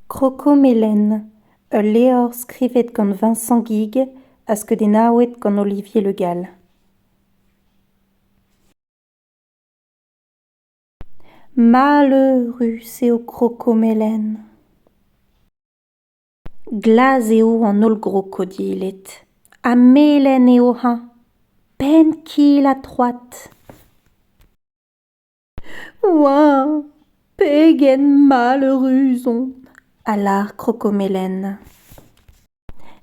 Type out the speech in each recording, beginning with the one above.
Crocomélène, léor skrivet gant Vincent Guigues, askedennaouet gant Olivier Le Gall. Malheurus eo crocomélène. Glas eo an ol crocodilet. A mélène eo ha. Pen kil a troat. Ouah, pegen malheurus on, a lar crocomélène.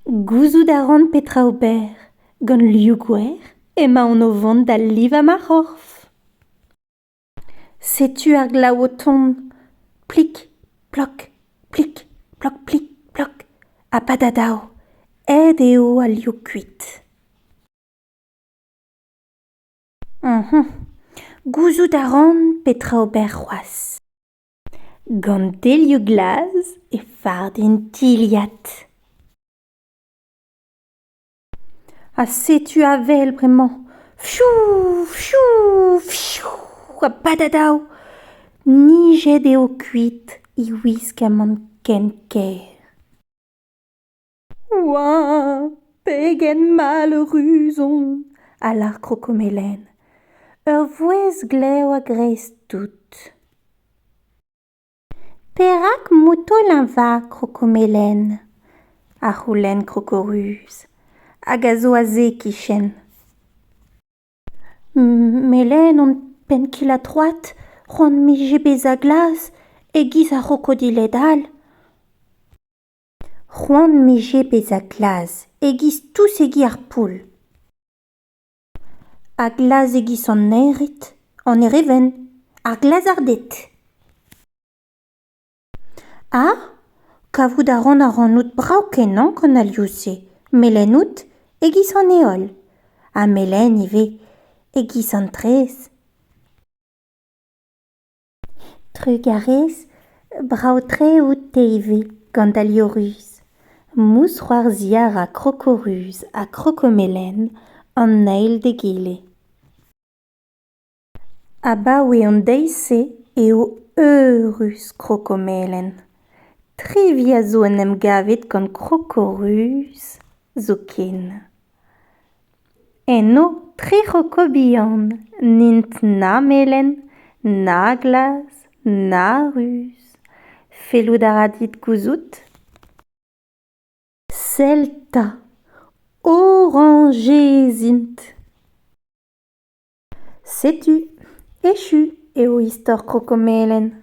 Gouzout a ran petra ober, gant liou-gwer, emaon o vont da liv a ma c'horf. Setu ar glav o tont, plik, plok, plik, plok, plik, plok, a padadao, aet eo a liou kuit. Gouzout a ran petra ober c'hoaz. Gant delioù glaz e fardenn tiliat. A setu a vel bremañ. Fiou, fiou, fiou, a badadao. Nijet eo kuit I wisk amant ken ker. Ouah, pegen malheurus on, a lar crocomélène. Ur vouez glav a grez tout. Perak moutol va crocomélène, a c'houlenn crocorus, hag a zo a ze kichen. Mélène on pen kil a troat, c'hoant mije bez a glas, e giz a crocodilet all. C'hoant mije bez a glas, e giz tous e gi ar poul. A glas e giz an erit, an ereven, ar glas ar det. Ah, kavout a ran out brav-kenañ gant al liou-se. Mélène out e giz an eol. A mélène ivez e giz an trez. Trugarez, brav-tre out te ivez gant al liorus. Mous c'hoarziar a crocorus a crocomélène an eil de gile. Abaoe an deise eo eurus crocomélène. Trivi a zo en em gavet gant crocorus zo ken. Eno tri crocobihan, nint na mélène, na glas, na rus. Fellout a ra dit gouzout? Selta, orangez int. Setu, echu eo istor crocomélène.